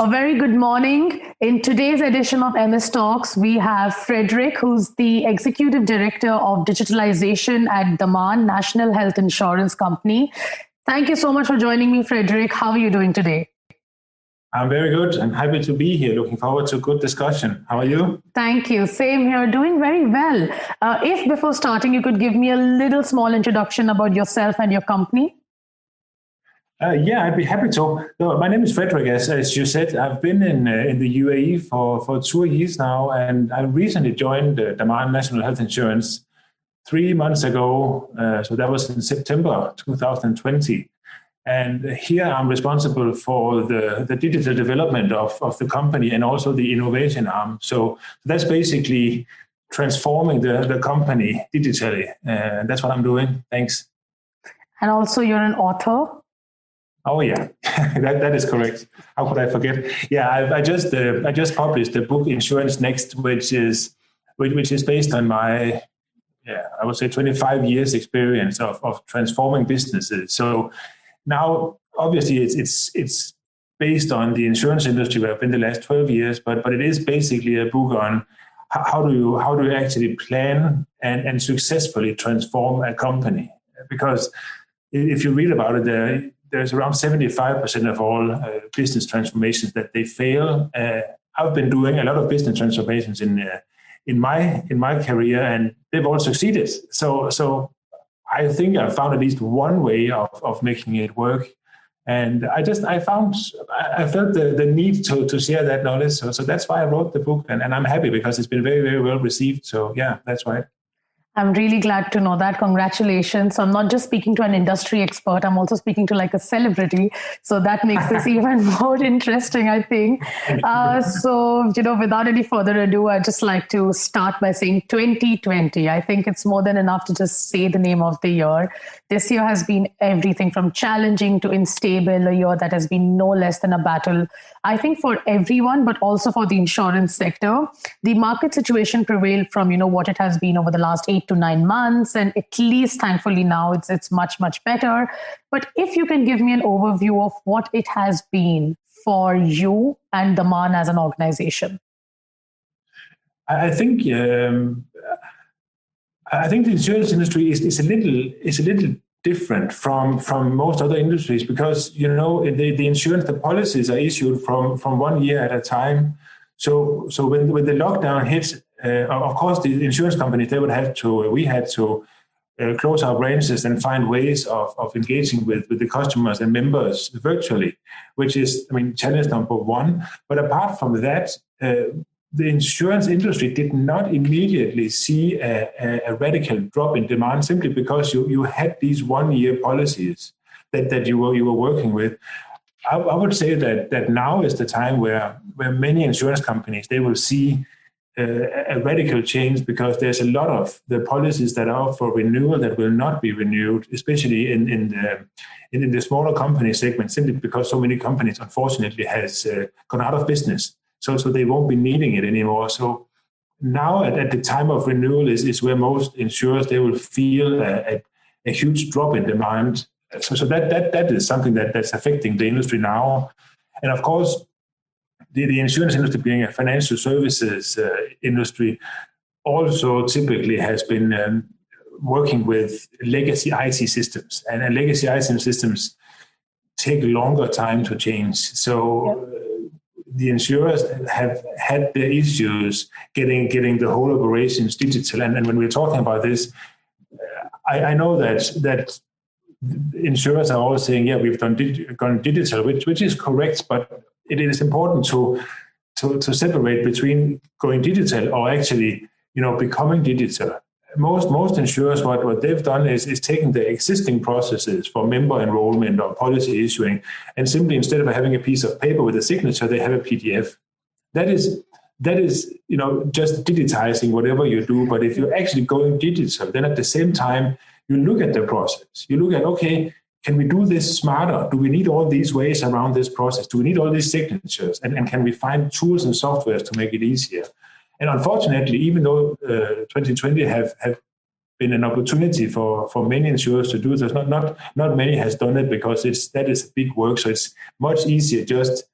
A very good morning. In today's edition of MS Talks, we have Frederik, who's the Executive Director of Digitalisation at Daman National Health Insurance Company. Thank you so much for joining me, Frederik. How are you doing today? I'm very good. I'm happy to be here. Looking forward to a good discussion. How are you? Thank you. Same here. Doing very well. If before starting, you could give me a little small introduction about yourself and your company. Yeah, I'd be happy to. So my name is Frederik, as you said. I've been in the UAE for 2 years now, and I recently joined Daman National Health Insurance 3 months ago. So that was in September 2020. And here I'm responsible for the digital development of the company and also the innovation arm. So that's basically transforming the company digitally. That's what I'm doing. Thanks. And also you're an author. Oh yeah, that is correct. How could I forget? Yeah, I just published the book Insurance Next, which is based on my I would say 25 years experience of transforming businesses. So now obviously it's based on the insurance industry where I've been the last 12 years, but it is basically a book on how do you actually plan and successfully transform a company. Because if you read about it, there's around 75% of all business transformations that they fail. I've been doing a lot of business transformations in my career, and they've all succeeded. So I think I found at least one way of making it work, and I felt the need to share that knowledge. So that's why I wrote the book, and I'm happy because it's been very, very well received. So yeah, that's right. I'm really glad to know that. Congratulations. So I'm not just speaking to an industry expert, I'm also speaking to like a celebrity. So that makes this even more interesting, I think. So, without any further ado, I'd just like to start by saying 2020. I think it's more than enough to just say the name of the year. This year has been everything from challenging to unstable, a year that has been no less than a battle, I think, for everyone, but also for the insurance sector. The market situation prevailed from, what it has been over the last 8 to 9 months. And at least, thankfully, now it's much, much better. But if you can give me an overview of what it has been for you and Daman as an organization. I think the insurance industry is a little different from most other industries because the insurance, the policies are issued from 1 year at a time. So when the lockdown hit, of course the insurance companies we had to close our branches and find ways of engaging with the customers and members virtually, which is challenge number one. But apart from that, the insurance industry did not immediately see a radical drop in demand simply because you had these 1 year policies that you were working with. I would say that now is the time where many insurance companies, they will see a radical change because there's a lot of the policies that are up for renewal that will not be renewed, especially in the smaller company segment, simply because so many companies unfortunately has gone out of business. So they won't be needing it anymore. So now at the time of renewal is where most insurers, they will feel a huge drop in demand. So that is something that's affecting the industry now. And of course, the insurance industry being a financial services industry also typically has been working with legacy IT systems. And legacy IT systems take longer time to change. So the insurers have had their issues getting the whole operations digital. And when we're talking about this, I know that insurers are always saying, yeah, we've gone digital, which is correct, but it is important to separate between going digital or actually, becoming digital. Most insurers, what they've done is taking the existing processes for member enrollment or policy issuing, and simply instead of having a piece of paper with a signature, they have a PDF. That is just digitizing whatever you do. But if you're actually going digital, then at the same time, you look at the process. You look at, okay, can we do this smarter? Do we need all these ways around this process? Do we need all these signatures? And can we find tools and softwares to make it easier? And unfortunately, even though 2020 have been an opportunity for many insurers to do this, not many has done it because that is big work. So it's much easier just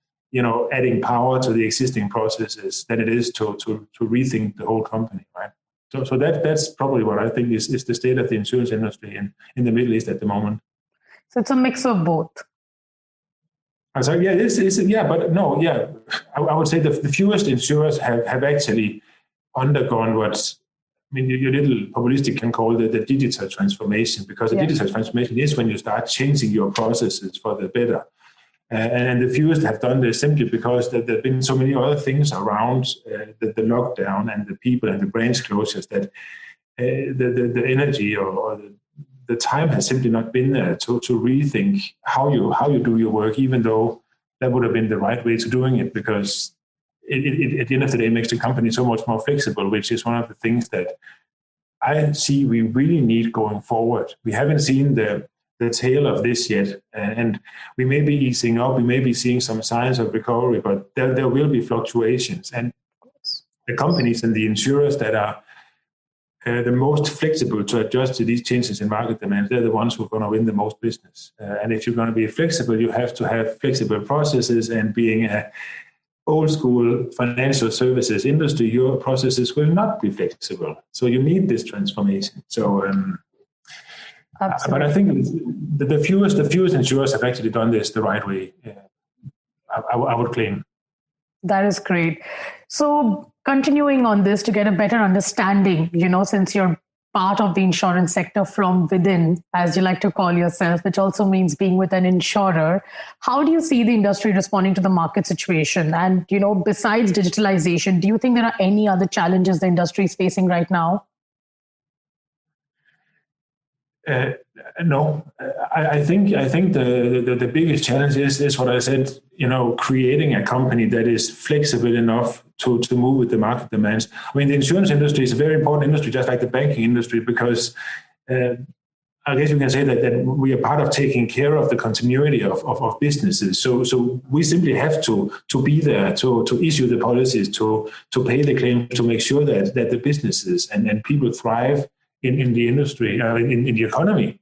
adding power to the existing processes than it is to rethink the whole company, right? So that's probably what I think is the state of the insurance industry in the Middle East at the moment. So it's a mix of both. I'm sorry, I would say the fewest insurers have actually undergone what, your little populistic can call the digital transformation, because the digital transformation is when you start changing your processes for the better. And the fewest have done this simply because there have been so many other things around the lockdown and the people and the branch closures that the energy or the time has simply not been there to rethink how you do your work, even though that would have been the right way to doing it, because it at the end of the day makes the company so much more flexible, which is one of the things that I see we really need going forward. We haven't seen the tail of this yet, and we may be easing up, we may be seeing some signs of recovery, but there will be fluctuations. And the companies and the insurers that are the most flexible to adjust to these changes in market demand, they're the ones who are going to win the most business. And if you're going to be flexible, you have to have flexible processes, and being a old school financial services industry, your processes will not be flexible. So you need this transformation. So, but I think the fewest insurers have actually done this the right way. I would claim. That is great. So continuing on this to get a better understanding, since you're part of the insurance sector from within, as you like to call yourself, which also means being with an insurer, how do you see the industry responding to the market situation? And, besides digitalization, do you think there are any other challenges the industry is facing right now? No, I think the biggest challenge is what I said. Creating a company that is flexible enough to move with the market demands. The insurance industry is a very important industry, just like the banking industry, because I guess you can say that we are part of taking care of the continuity of businesses. So we simply have to be there to issue the policies, to pay the claims, to make sure that the businesses and people thrive in the industry, in the economy.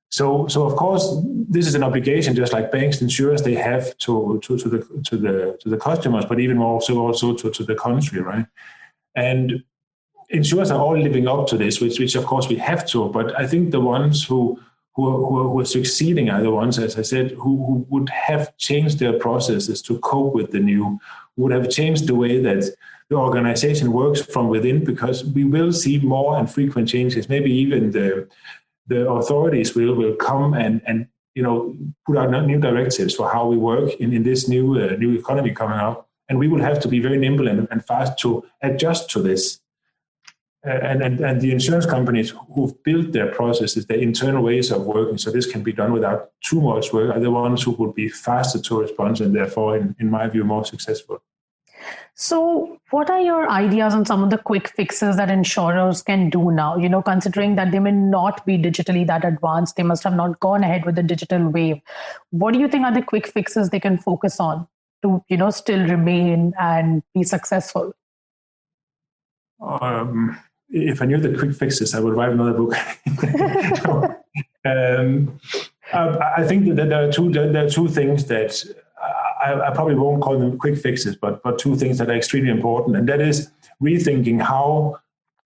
So of course, this is an obligation, just like banks, insurers, they have to the customers, but even more so also to the country, right? And insurers are all living up to this, which of course we have to. But I think the ones who are succeeding are the ones, as I said, who would have changed their processes to cope with the new, would have changed the way that the organization works from within, because we will see more and frequent changes. Maybe even the authorities will come and put out new directives for how we work in this new economy coming up, and we will have to be very nimble and fast to adjust to this. And the insurance companies who've built their processes, their internal ways of working, so this can be done without too much work, are the ones who would be faster to respond, and therefore, in my view, more successful. So what are your ideas on some of the quick fixes that insurers can do now, considering that they may not be digitally that advanced, they must have not gone ahead with the digital wave. What do you think are the quick fixes they can focus on to, still remain and be successful? If I knew the quick fixes, I would write another book. I think that there are two things that I probably won't call them quick fixes, but two things that are extremely important, and that is rethinking how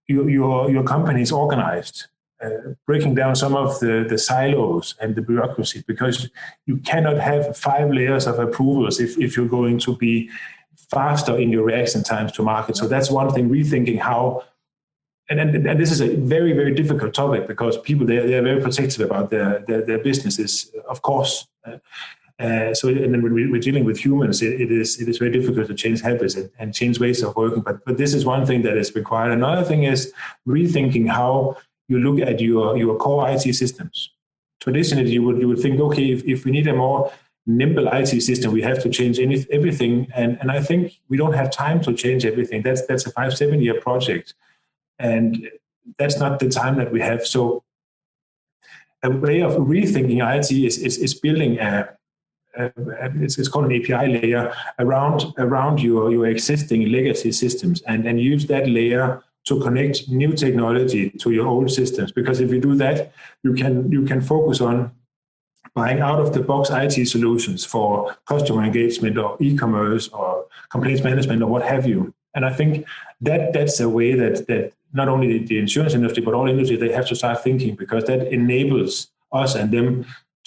your company is organized, breaking down some of the silos and the bureaucracy, because you cannot have 5 layers of approvals if you're going to be faster in your reaction times to market. So that's one thing, rethinking how. And this is a very, very difficult topic, because people, they're very protective about their businesses, of course. So, and then when we're dealing with humans, it is very difficult to change habits and change ways of working. But this is one thing that is required. Another thing is rethinking how you look at your core IT systems. Traditionally, you would think, okay, if we need a more nimble IT system, we have to change everything. And I think we don't have time to change everything. That's a 5-7 year project. And that's not the time that we have. So a way of rethinking IT is building it's called an API layer around your existing legacy systems, and use that layer to connect new technology to your old systems. Because if you do that, you can focus on buying out-of-the-box IT solutions for customer engagement or e-commerce or complaints management or what have you. And I think that's a way that not only the insurance industry, but all industries, they have to start thinking, because that enables us and them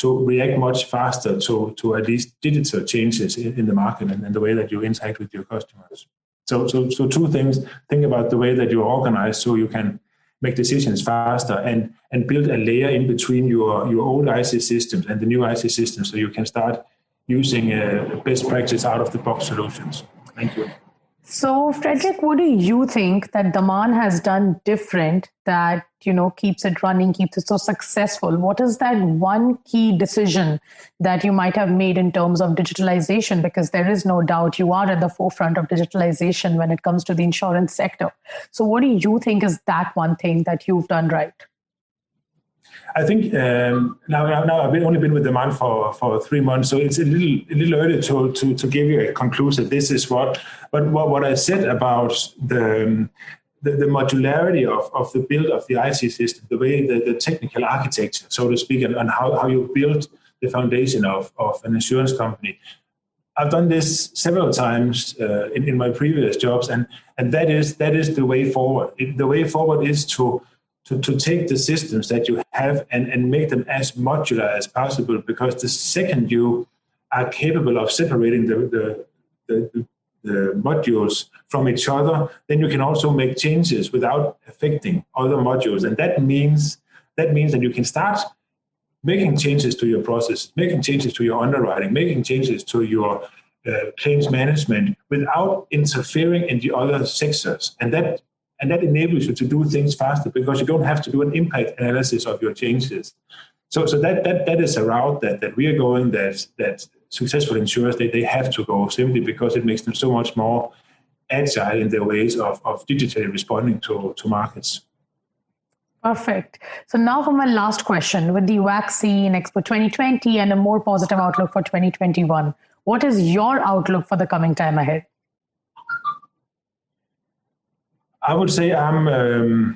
to react much faster to at least digital changes in the market and the way that you interact with your customers. So two things: think about the way that you're organized so you can make decisions faster, and build a layer in between your old IC systems and the new IC systems, so you can start using best practice out-of-the-box solutions. Thank you. So, Frederik, what do you think that Daman has done different that, keeps it running, keeps it so successful? What is that one key decision that you might have made in terms of digitalization? Because there is no doubt you are at the forefront of digitalization when it comes to the insurance sector. So what do you think is that one thing that you've done right? I think now I've only been with Daman for 3 months, so it's a little early to give you a conclusion. This is what I said about the modularity of the build of the IT system, the way the technical architecture, so to speak, and how you build the foundation of an insurance company. I've done this several times in my previous jobs, and that is the way forward. The way forward is to take the systems that you have and make them as modular as possible, because the second you are capable of separating the modules from each other, then you can also make changes without affecting other modules. And that means that you can start making changes to your process, making changes to your underwriting, making changes to your claims management without interfering in the other sectors. And that enables you to do things faster, because you don't have to do an impact analysis of your changes. So that is a route that we are going, that successful insurers, they have to go, simply because it makes them so much more agile in their ways of digitally responding to markets. Perfect. So now for my last question, with the vaccine, Expo 2020 and a more positive outlook for 2021, what is your outlook for the coming time ahead? I would say I'm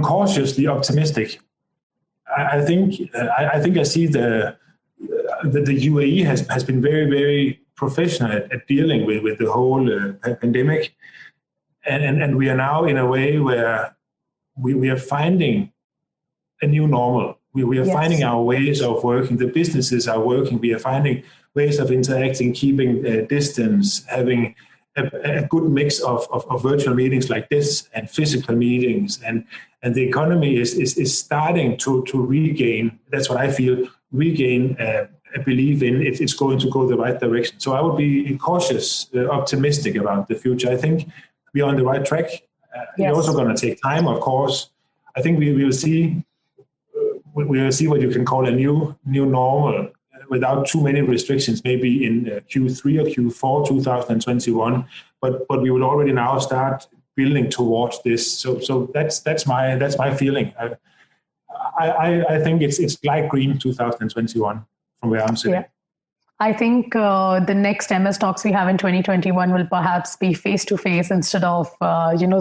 cautiously optimistic. I think I see the UAE has been very, very professional at dealing with the whole pandemic, and we are now in a way where we are finding a new normal. We are finding our ways of working. The businesses are working. We are finding ways of interacting, keeping distance, having a good mix of virtual meetings like this and physical meetings, and the economy is starting to regain. That's what I feel. Regain a belief in it's going to go the right direction. So I would be cautious, optimistic about the future. I think we are on the right track. It's also going to take time, of course. I think we will see what you can call a new normal, without too many restrictions, maybe in Q3 or Q4 2021. But we will already now start building towards this. So that's my feeling. I think it's light green 2021 from where I'm sitting. Yeah. I think the next MS Talks we have in 2021 will perhaps be face-to-face instead of,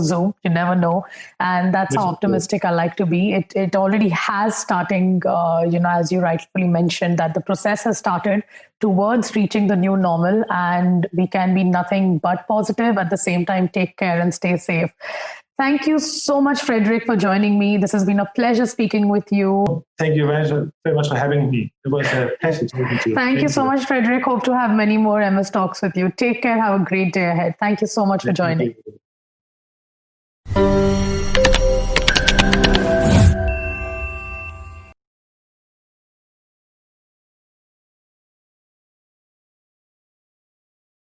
Zoom. You never know. And that's how optimistic I like to be. It already has starting, as you rightfully mentioned, that the process has started towards reaching the new normal, and we can be nothing but positive. At the same time, take care and stay safe. Thank you so much, Frederik, for joining me. This has been a pleasure speaking with you. Thank you very much for having me. It was a pleasure talking to you. Thank you so much, Frederik. Hope to have many more MS Talks with you. Take care. Have a great day ahead. Thank you so much for joining.